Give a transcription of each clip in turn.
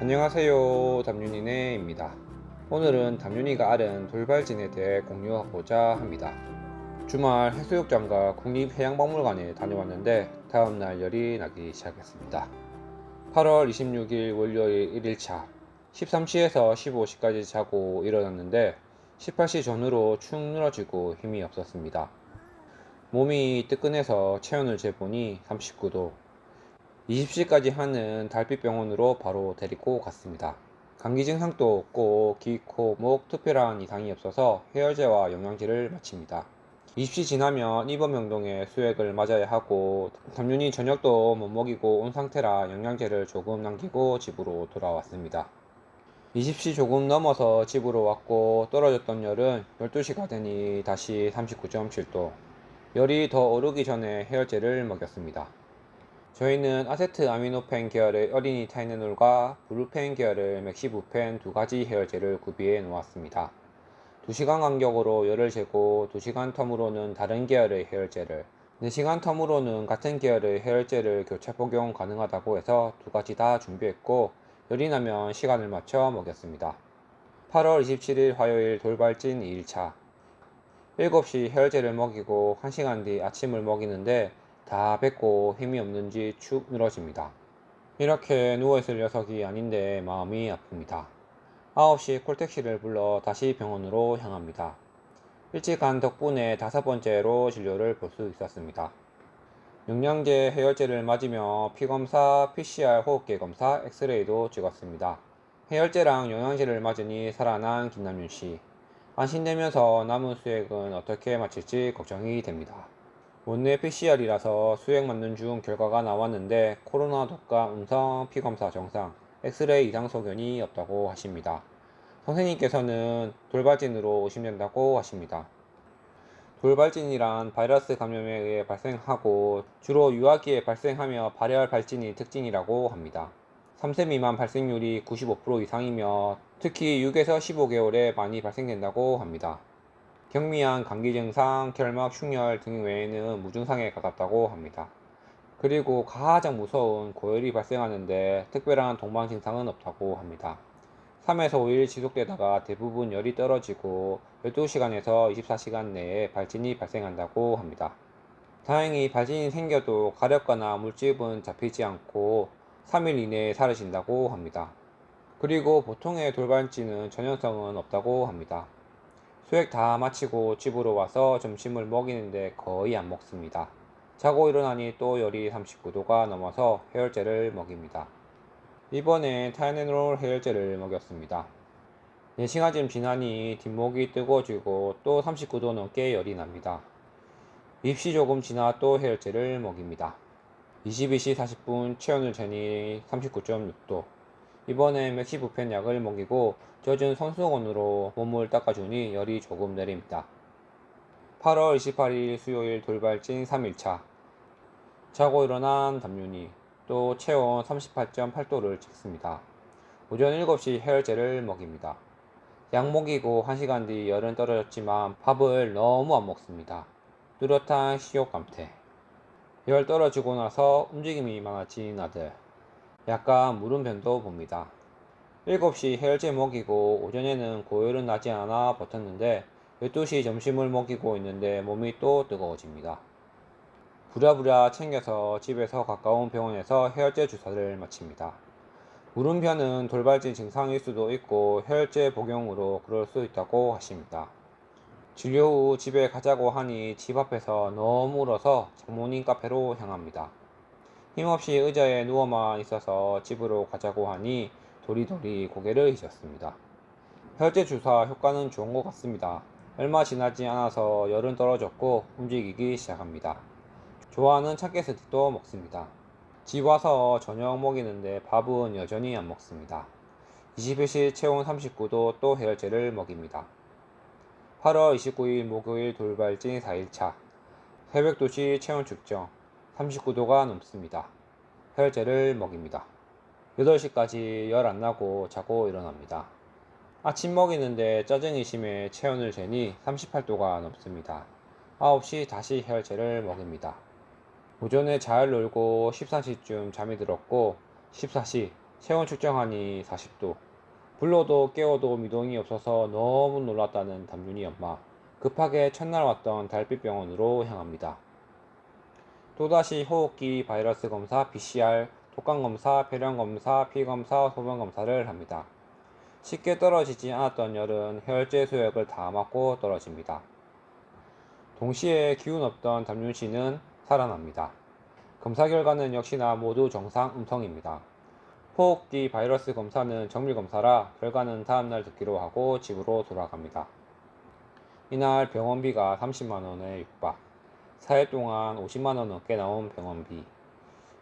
안녕하세요, 담윤이네입니다. 오늘은 담윤이가 앓은 돌발진에 대해 공유하고자 합니다. 주말 해수욕장과 국립해양박물관에 다녀왔는데 다음날 열이 나기 시작했습니다. 8월 26일 월요일 1일차 13시에서 15시까지 자고 일어났는데 18시 전후로 축 늘어지고 힘이 없었습니다. 몸이 뜨끈해서 체온을 재보니 39도, 20시까지 하는 달빛병원으로 바로 데리고 갔습니다. 감기 증상도 없고 귀, 코, 목 특별한 이상이 없어서 해열제와 영양제를 마칩니다. 20시 지나면 입원 병동에 수액을 맞아야 하고 담윤이 저녁도 못 먹이고 온 상태라 영양제를 조금 남기고 집으로 돌아왔습니다. 20시 조금 넘어서 집으로 왔고 떨어졌던 열은 12시가 되니 다시 39.7도, 열이 더 오르기 전에 해열제를 먹였습니다. 저희는 아세트아미노펜 계열의 어린이 타이레놀과 브루펜 계열의 맥시부펜 두 가지 해열제를 구비해 놓았습니다. 2시간 간격으로 열을 재고 2시간 텀으로는 다른 계열의 해열제를, 4시간 텀으로는 같은 계열의 해열제를 교차 복용 가능하다고 해서 두 가지 다 준비했고 열이 나면 시간을 맞춰 먹였습니다. 8월 27일 화요일 돌발진 2일차 7시 해열제를 먹이고 1시간 뒤 아침을 먹이는데 다 뱉고 힘이 없는지 축 늘어집니다. 이렇게 누워있을 녀석이 아닌데 마음이 아픕니다. 9시 콜택시를 불러 다시 병원으로 향합니다. 일찍 간 덕분에 5번째로 진료를 볼 수 있었습니다. 영양제 해열제를 맞으며 피검사, PCR 호흡기 검사, 엑스레이도 찍었습니다. 해열제랑 영양제를 맞으니 살아난 김남윤씨. 안심되면서 남은 수액은 어떻게 마칠지 걱정이 됩니다. 원내 PCR이라서 수액 맞는 중 결과가 나왔는데 코로나 독감 음성, 피검사 정상, 엑스레이 이상 소견이 없다고 하십니다. 선생님께서는 돌발진으로 오시면 하십니다. 돌발진이란 바이러스 감염에 의해 발생하고 주로 유아기에 발생하며 발열 발진이 특징이라고 합니다. 3세 미만 발생률이 95% 이상이며 특히 6에서 15개월에 많이 발생된다고 합니다. 경미한 감기 증상, 결막, 흉열 등 외에는 무증상에 가깝다고 합니다. 그리고 가장 무서운 고열이 발생하는데 특별한 동반 증상은 없다고 합니다. 3에서 5일 지속되다가 대부분 열이 떨어지고 12시간에서 24시간 내에 발진이 발생한다고 합니다. 다행히 발진이 생겨도 가렵거나 물집은 잡히지 않고 3일 이내에 사라진다고 합니다. 그리고 보통의 돌발진은 전염성은 없다고 합니다. 수액 다 마치고 집으로 와서 점심을 먹이는데 거의 안 먹습니다. 자고 일어나니 또 열이 39도가 넘어서 해열제를 먹입니다. 이번엔 타이레놀 해열제를 먹였습니다. 4시간쯤 지나니 뒷목이 뜨거워지고 또 39도 넘게 열이 납니다. 입시 조금 지나 또 해열제를 먹입니다. 22시 40분 체온을 재니 39.6도. 이번엔 맥시부펜 약을 먹이고 젖은 손수건으로 몸을 닦아주니 열이 조금 내립니다. 8월 28일 수요일 돌발진 3일차 자고 일어난 담윤이 또 체온 38.8도를 찍습니다. 오전 7시 해열제를 먹입니다. 약 먹이고 1시간 뒤 열은 떨어졌지만 밥을 너무 안 먹습니다. 뚜렷한 식욕 감퇴. 열 떨어지고 나서 움직임이 많아진 아들. 약간 무름변도 봅니다. 7시 해열제 먹이고 오전에는 고열은 나지 않아 버텼는데 12시 점심을 먹이고 있는데 몸이 또 뜨거워집니다. 부랴부랴 챙겨서 집에서 가까운 병원에서 해열제 주사를 마칩니다. 무름변은 돌발진 증상일 수도 있고 해열제 복용으로 그럴 수 있다고 하십니다. 진료 후 집에 가자고 하니 집 앞에서 너무 울어서 장모님 카페로 향합니다. 힘없이 의자에 누워만 있어서 집으로 가자고 하니 도리도리 고개를 휘젓습니다. 해열제 주사 효과는 좋은 것 같습니다. 얼마 지나지 않아서 열은 떨어졌고 움직이기 시작합니다. 좋아하는 참깨스틱도 먹습니다. 집 와서 저녁 먹이는데 밥은 여전히 안 먹습니다. 21시 체온 39도 또 해열제를 먹입니다. 8월 29일 목요일 돌발진 4일차 새벽 2시 체온 측정 39도가 넘습니다. 해열제를 먹입니다. 8시까지 열 안 나고 자고 일어납니다. 아침 먹이는데 짜증이 심해 체온을 재니 38도가 넘습니다. 9시 다시 해열제를 먹입니다. 오전에 잘 놀고 13시쯤 잠이 들었고 14시 체온 측정하니 40도. 불러도 깨워도 미동이 없어서 너무 놀랐다는 담윤이 엄마. 급하게 첫날 왔던 달빛병원으로 향합니다. 또다시 호흡기 바이러스 검사 PCR, 독감 검사, 폐렴 검사, 피 검사, 소변 검사를 합니다. 쉽게 떨어지지 않았던 열은 혈제 수액을 다 맞고 떨어집니다. 동시에 기운 없던 담윤 씨는 살아납니다. 검사 결과는 역시나 모두 정상 음성입니다. 호흡기 바이러스 검사는 정밀 검사라 결과는 다음날 듣기로 하고 집으로 돌아갑니다. 이날 병원비가 30만원에 육박. 4일 동안 50만원 넘게 나온 병원비.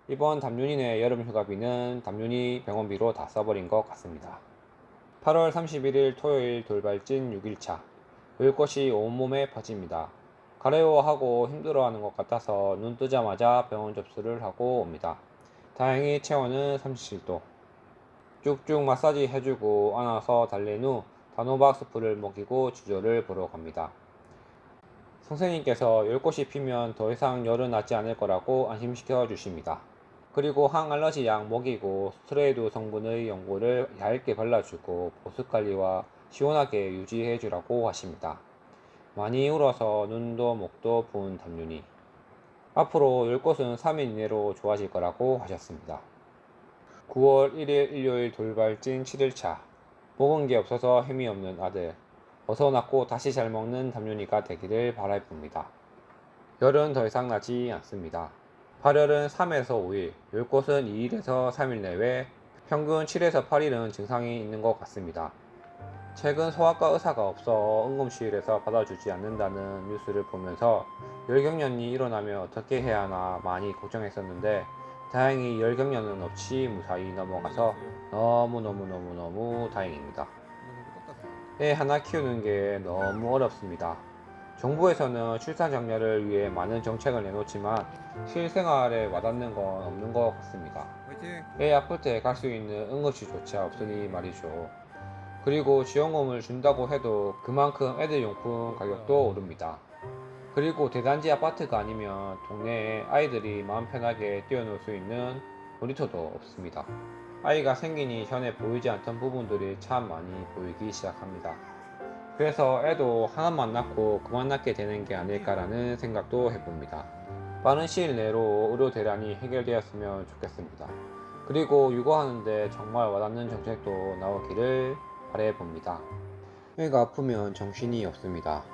이번 담윤이네 여름 휴가비는 담윤이 병원비로 다 써버린 것 같습니다. 8월 31일 토요일 돌발진 6일차. 불꽃이 온몸에 퍼집니다. 가려워하고 힘들어하는 것 같아서 눈 뜨자마자 병원 접수를 하고 옵니다. 다행히 체온은 37도. 쭉쭉 마사지 해주고 안아서 달랜 후 단호박 스프를 먹이고 지조를 보러 갑니다. 선생님께서 열꽃이 피면 더 이상 열은 나지 않을 거라고 안심시켜 주십니다. 그리고 항알러지 약 먹이고 스테로이드 성분의 연고를 얇게 발라주고 보습관리와 시원하게 유지해 주라고 하십니다. 많이 울어서 눈도 목도 부은 담윤이. 앞으로 열꽃은 3일 이내로 좋아질 거라고 하셨습니다. 9월 1일 일요일 돌발진 7일차. 먹은 게 없어서 힘이 없는 아들. 어서 낳고 다시 잘 먹는 담윤이가 되기를 바라봅니다. 열은 더 이상 나지 않습니다. 발열은 3에서 5일, 열꽃은 2일에서 3일 내외, 평균 7에서 8일은 증상이 있는 것 같습니다. 최근 소아과 의사가 없어 응급실에서 받아주지 않는다는 뉴스를 보면서 열경련이 일어나면 어떻게 해야 하나 많이 걱정했었는데 다행히 열경련은 없이 무사히 넘어가서 너무 다행입니다. 애 하나 키우는 게 너무 어렵습니다. 정부에서는 출산 장려를 위해 많은 정책을 내놓지만 실생활에 와닿는 건 없는 것 같습니다. 애 아플 때 갈 수 있는 응급실조차 없으니 말이죠. 그리고 지원금을 준다고 해도 그만큼 애들 용품 가격도 오릅니다. 그리고 대단지 아파트가 아니면 동네에 아이들이 마음 편하게 뛰어놀 수 있는 놀이터도 없습니다. 아이가 생기니 전에 보이지 않던 부분들이 참 많이 보이기 시작합니다. 그래서 애도 하나만 낳고 그만 낳게 되는 게 아닐까라는 생각도 해봅니다. 빠른 시일 내로 의료 대란이 해결되었으면 좋겠습니다. 그리고 육아하는데 정말 와닿는 정책도 나오기를 바라봅니다. 애가 아프면 정신이 없습니다.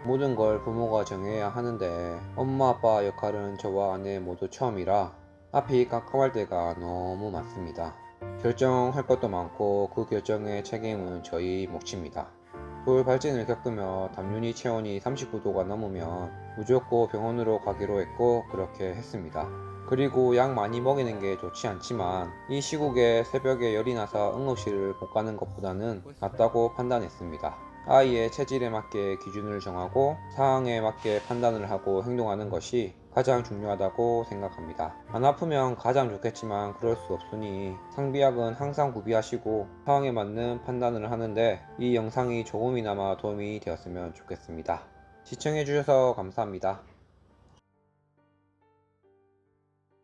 모든 걸 부모가 정해야 하는데 엄마 아빠 역할은 저와 아내 모두 처음이라 앞이 깜깜할 때가 너무 많습니다. 결정할 것도 많고 그 결정의 책임은 저희 몫입니다. 돌발진을 겪으며 담윤이 체온이 39도가 넘으면 무조건 병원으로 가기로 했고 그렇게 했습니다. 그리고 약 많이 먹이는 게 좋지 않지만 이 시국에 새벽에 열이 나서 응급실을 못 가는 것보다는 낫다고 판단했습니다. 아이의 체질에 맞게 기준을 정하고 상황에 맞게 판단을 하고 행동하는 것이 가장 중요하다고 생각합니다. 안 아프면 가장 좋겠지만 그럴 수 없으니 상비약은 항상 구비하시고 상황에 맞는 판단을 하는데 이 영상이 조금이나마 도움이 되었으면 좋겠습니다. 시청해주셔서 감사합니다.